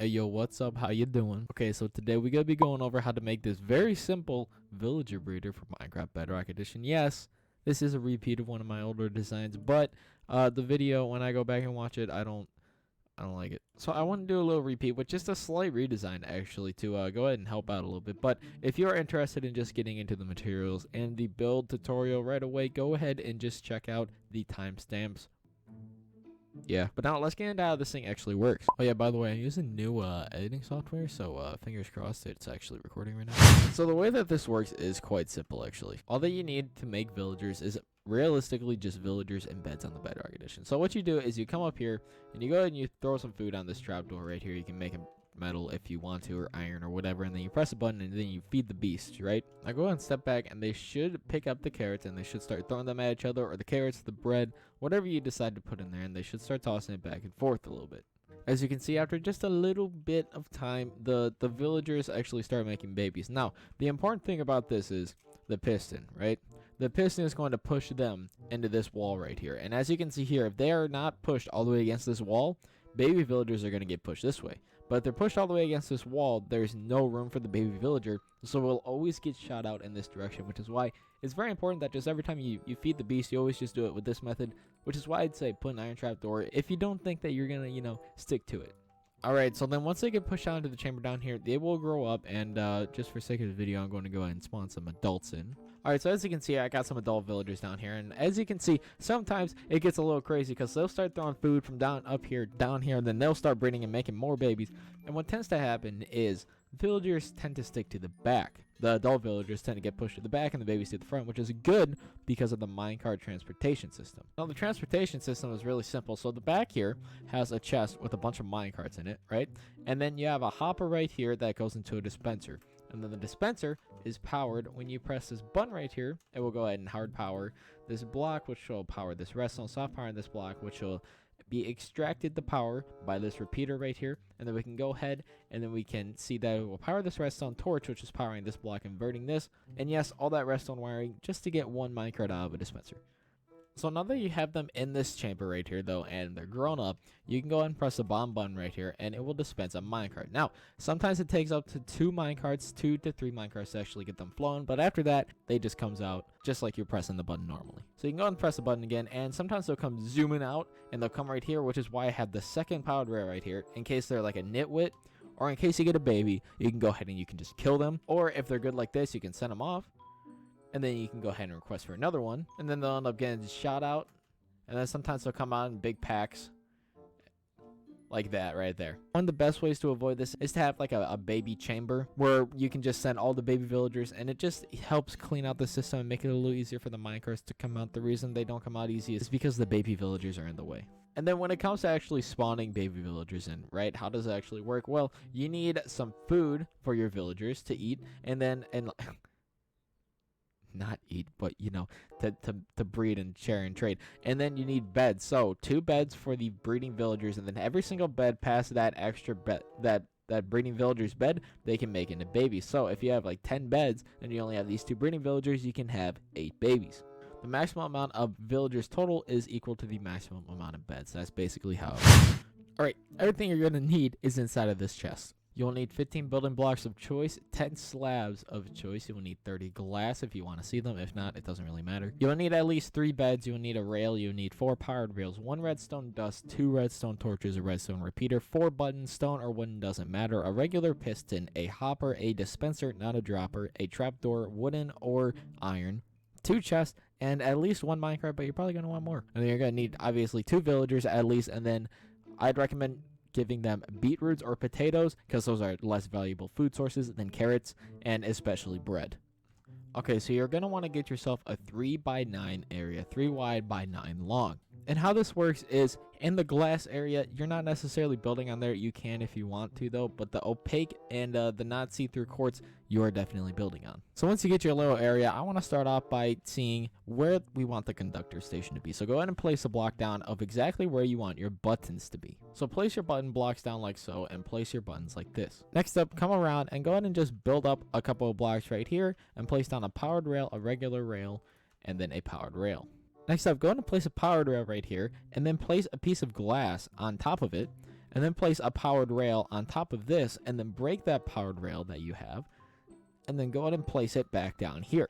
Hey yo, what's up? How you doing? Okay, so today we're gonna be going over how to make this very simple villager breeder for Minecraft Bedrock Edition. Yes, this is a repeat of one of my older designs, but the video when I go back and watch it, I don't like it. So I want to do a little repeat with just a slight redesign actually to go ahead and help out a little bit. But if you're interested in just getting into the materials and the build tutorial right away, go ahead and just check out the timestamps. Yeah, but now let's get into how this thing actually works. Oh yeah, by the way, I'm using new editing software, so fingers crossed it's actually recording right now. So the way that this works is quite simple actually. All that you need to make villagers is realistically just villagers and beds on the Bedrock Edition. So what you do is you come up here and you go ahead and you throw some food on this trapdoor right here. You can make them metal if you want to, or iron or whatever, and then you press a button and then you feed the beast, right? Now go ahead and step back and they should pick up the carrots and they should start throwing them at each other, or the carrots, the bread, whatever you decide to put in there, and they should start tossing it back and forth a little bit. As you can see, after just a little bit of time, the villagers actually start making babies. Now the important thing about this is the piston, right? The piston is going to push them into this wall right here, and as you can see here, if they are not pushed all the way against this wall, baby villagers are going to get pushed this way. But if they're pushed all the way against this wall, there's no room for the baby villager, so we'll always get shot out in this direction, which is why it's very important that just every time you feed the beast, you always just do it with this method, which is why I'd say put an iron trap door if you don't think that you're going to, stick to it. Alright, so then once they get pushed out into the chamber down here, they will grow up, and just for sake of the video, I'm going to go ahead and spawn some adults in. Alright, so as you can see, I got some adult villagers down here, and as you can see, sometimes it gets a little crazy because they'll start throwing food from down here, and then they'll start breeding and making more babies. And what tends to happen is villagers tend to stick to the back. The adult villagers tend to get pushed to the back and the babies to the front, which is good because of the minecart transportation system. Now, the transportation system is really simple. So the back here has a chest with a bunch of minecarts in it, right? And then you have a hopper right here that goes into a dispenser. And then the dispenser is powered when you press this button right here. It will go ahead and hard power this block, which will power this redstone, soft power in this block, which will be extracted the power by this repeater right here. And then we can go ahead and then we can see that it will power this redstone torch, which is powering this block, inverting this. And yes, all that redstone wiring just to get one minecart out of a dispenser. So now that you have them in this chamber right here though, and they're grown up, you can go ahead and press the bomb button right here and it will dispense a minecart. Now, sometimes it takes up to 2 to 3 minecarts to actually get them flown, but after that, they just comes out just like you're pressing the button normally. So you can go ahead and press the button again, and sometimes they'll come zooming out and they'll come right here, which is why I have the second powered rail right here in case they're like a nitwit, or in case you get a baby, you can go ahead and you can just kill them. Or if they're good like this, you can send them off. And then you can go ahead and request for another one. And then they'll end up getting shot out. And then sometimes they'll come out in big packs. Like that right there. One of the best ways to avoid this is to have like a baby chamber where you can just send all the baby villagers. And it just helps clean out the system and make it a little easier for the minecarts to come out. The reason they don't come out easy is because the baby villagers are in the way. And then when it comes to actually spawning baby villagers in, right? How does it actually work? Well, you need some food for your villagers to eat. And then... not eat, but to breed and share and trade. And then you need beds, so 2 beds for the breeding villagers, and then every single bed past that extra bed, that breeding villager's bed, they can make into babies. So if you have like 10 beds and you only have these 2 breeding villagers, you can have 8 babies. The maximum amount of villagers total is equal to the maximum amount of beds. That's basically how it works. Alright, everything you're going to need is inside of this chest. You'll need 15 building blocks of choice, 10 slabs of choice. You will need 30 glass if you want to see them. If not, it doesn't really matter. You'll need at least 3 beds. You'll need a rail. You'll need 4 powered rails, 1 redstone dust, 2 redstone torches, a redstone repeater, 4 buttons, stone or wooden doesn't matter, a regular piston, a hopper, a dispenser, not a dropper, a trapdoor, wooden or iron, 2 chests, and at least 1 minecart, but you're probably going to want more. And then you're going to need, obviously, 2 villagers at least, and then I'd recommend giving them beetroots or potatoes because those are less valuable food sources than carrots, and especially bread. Okay, so you're going to want to get yourself a 3x9 area, 3 wide by 9 long. And how this works is in the glass area, you're not necessarily building on there. You can if you want to though, but the opaque and the not see-through quartz, you're definitely building on. So once you get your little area, I want to start off by seeing where we want the conductor station to be. So go ahead and place a block down of exactly where you want your buttons to be. So place your button blocks down like so, and place your buttons like this. Next up, come around and go ahead and just build up a couple of blocks right here and place down a powered rail, a regular rail, and then a powered rail. Next up, go ahead and place a powered rail right here, and then place a piece of glass on top of it, and then place a powered rail on top of this, and then break that powered rail that you have, and then go ahead and place it back down here.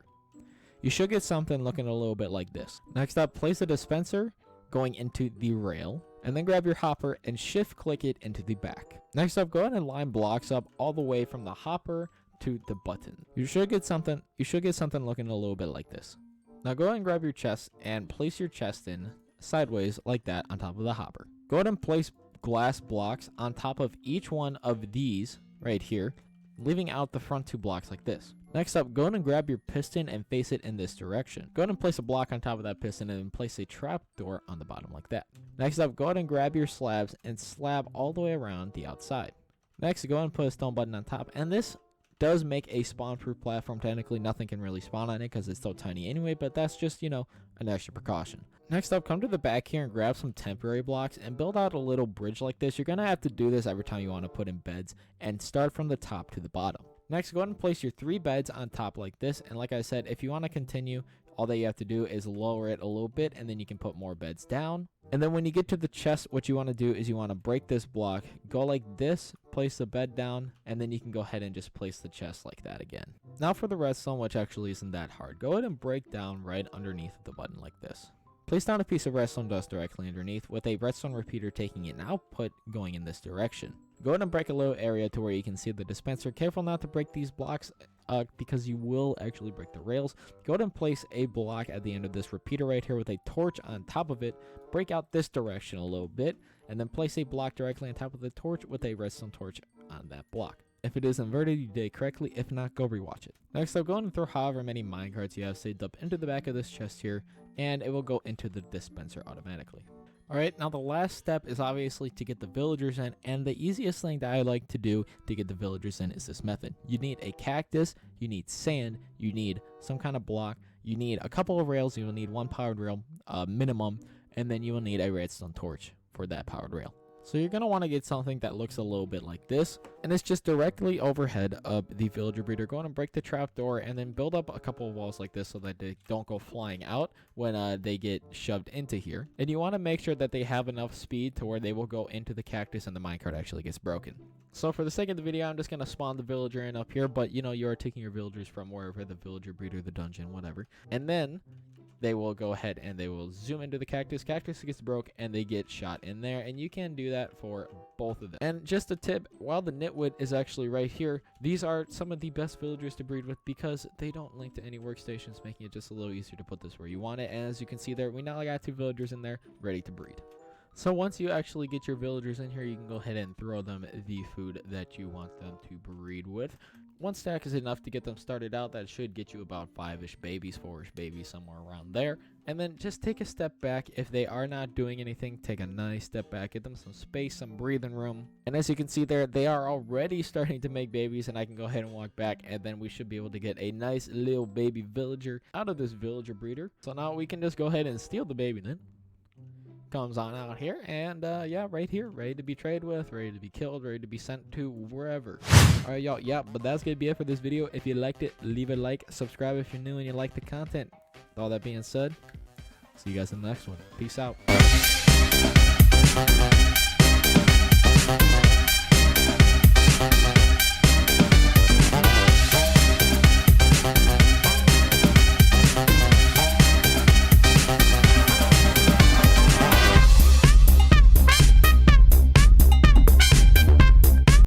You should get something looking a little bit like this. Next up, place a dispenser going into the rail, and then grab your hopper and shift click it into the back. Next up, go ahead and line blocks up all the way from the hopper to the button. You should get something looking a little bit like this. Now go ahead and grab your chest and place your chest in sideways like that on top of the hopper. Go ahead and place glass blocks on top of each one of these right here, leaving out the front 2 blocks like this. Next up, go ahead and grab your piston and face it in this direction. Go ahead and place a block on top of that piston and then place a trapdoor on the bottom like that. Next up, go ahead and grab your slabs and slab all the way around the outside. Next, go ahead and put a stone button on top, and this does make a spawn-proof platform. Technically, nothing can really spawn on it because it's so tiny anyway, but that's just, you know, an extra precaution. Next up, come to the back here and grab some temporary blocks and build out a little bridge like this. You're going to have to do this every time you want to put in beds, and start from the top to the bottom. Next, go ahead and place your 3 beds on top like this, and like I said, if you want to continue, all that you have to do is lower it a little bit, and then you can put more beds down. And then when you get to the chest, what you want to do is you want to break this block, go like this, place the bed down, and then you can go ahead and just place the chest like that again. Now for the redstone, which actually isn't that hard. Go ahead and break down right underneath the button like this. Place down a piece of redstone dust directly underneath with a redstone repeater taking an output going in this direction. Go ahead and break a little area to where you can see the dispenser. Careful not to break these blocks because you will actually break the rails. Go ahead and place a block at the end of this repeater right here with a torch on top of it. Break out this direction a little bit, and then place a block directly on top of the torch with a redstone torch on that block. If it is inverted, you did it correctly. If not, go rewatch it. Next up, go ahead and throw however many minecarts you have saved up into the back of this chest here, and it will go into the dispenser automatically. Alright, now the last step is obviously to get the villagers in, and the easiest thing that I like to do to get the villagers in is this method. You need a cactus, you need sand, you need some kind of block, you need a couple of rails, you will need 1 powered rail minimum, and then you will need a redstone torch for that powered rail. So you're going to want to get something that looks a little bit like this, and it's just directly overhead of the villager breeder. Go ahead and break the trapdoor and then build up a couple of walls like this so that they don't go flying out when they get shoved into here. And you want to make sure that they have enough speed to where they will go into the cactus and the minecart actually gets broken. So for the sake of the video, I'm just going to spawn the villager in up here, but you know, you are taking your villagers from wherever, the villager breeder, the dungeon, whatever. And then they will go ahead and they will zoom into the cactus. Cactus gets broke and they get shot in there, and you can do that for both of them. And just a tip, while the nitwit is actually right here, these are some of the best villagers to breed with because they don't link to any workstations, making it just a little easier to put this where you want it. And as you can see there, we now got 2 villagers in there ready to breed. So once you actually get your villagers in here, you can go ahead and throw them the food that you want them to breed with. 1 stack is enough to get them started out. That should get you about 5-ish babies, 4-ish babies, somewhere around there. And then just take a step back. If they are not doing anything, take a nice step back. Get them some space, some breathing room. And as you can see there, they are already starting to make babies, and I can go ahead and walk back, and then we should be able to get a nice little baby villager out of this villager breeder. So now we can just go ahead and steal the baby then. Comes on out here, and yeah, right here, ready to be traded with, ready to be killed, ready to be sent to wherever. All right, y'all, yeah, but that's gonna be it for this video. If you liked it, leave a like, subscribe if you're new and you like the content. With all that being said, see you guys in the next one. Peace out.